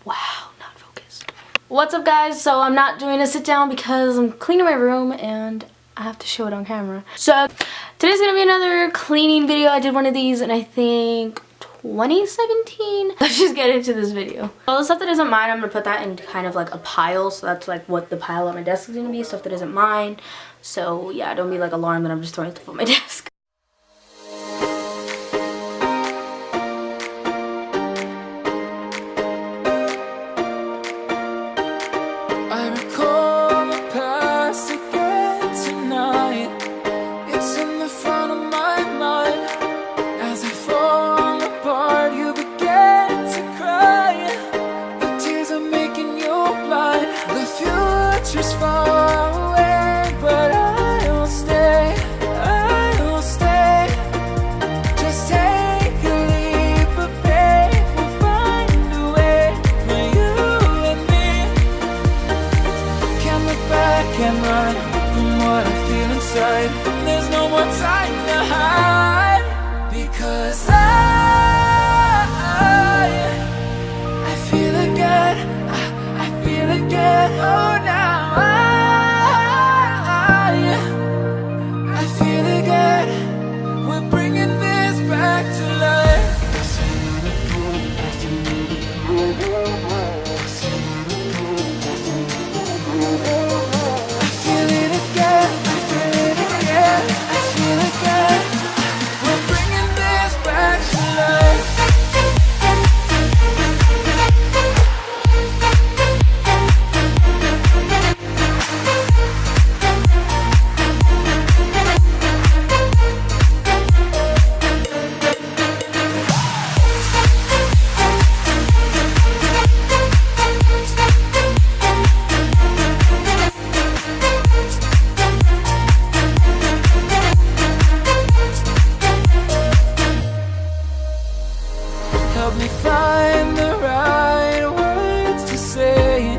Wow, not focused. What's up, guys? So I'm not doing a sit down because I'm cleaning my room and I have to show it on camera. So today's gonna be another cleaning video. I did one of these in I think 2017. Let's just get into this video. All the stuff that isn't mine, I'm gonna put that in kind of like a pile. So that's like what the pile on my desk is gonna be, stuff that isn't mine. So yeah, don't be like alarmed that I'm just throwing stuff on my desk. There's no more time to hide, because I feel again, I feel again. Oh, now I feel again. We're bringing this back to life. Help me find the right words to say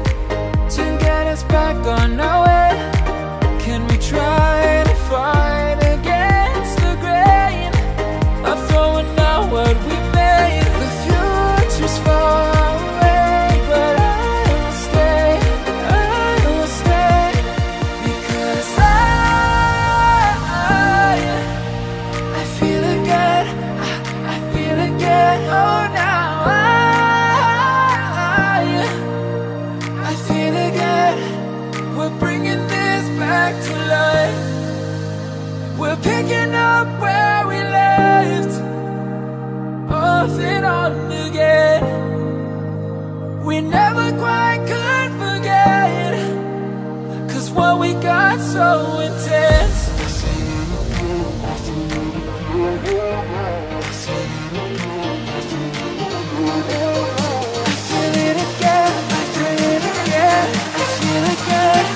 to get us back on our way. Can we try to fight against the grain of throwing out what we made? The future's far away, but I will stay, because I feel again, I feel again. Oh, to life. We're picking up where we left off and on again. We never quite could forget, 'cause what we got so intense. I feel it again, I feel it again, I feel it again.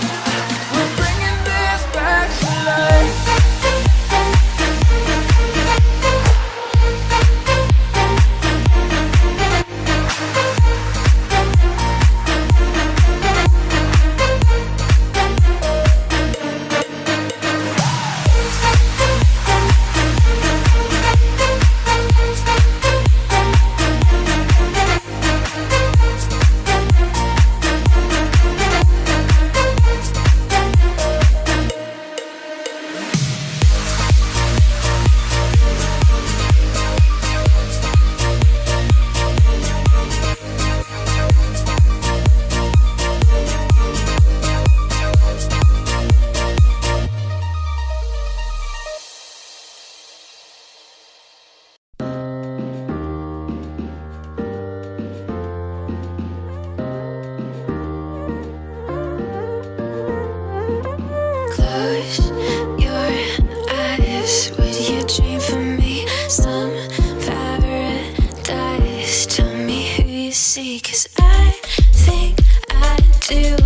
Cause I think I do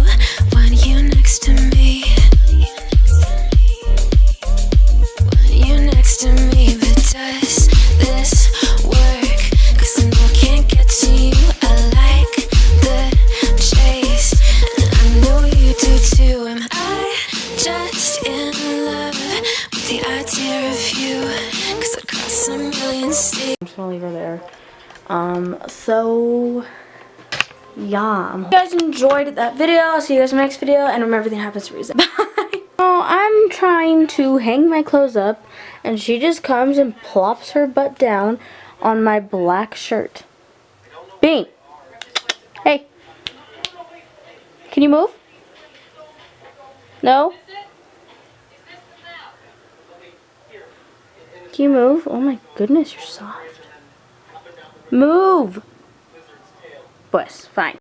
want you next to me. Want you next to me, but does this work? 'Cause I know I can't get to you. I like the chase, and I know you do too. Am I just in love with the idea of you? 'Cause I'd cross a million seas. I'm just gonna leave her there. So Yum. If you guys enjoyed that video, I'll see you guys in the next video, and remember, everything happens for a reason. Bye. Oh, I'm trying to hang my clothes up, and she just comes and plops her butt down on my black shirt. Bean. Hey. Can you move? No? Can you move? Oh my goodness, you're soft. Move! Pues, fine.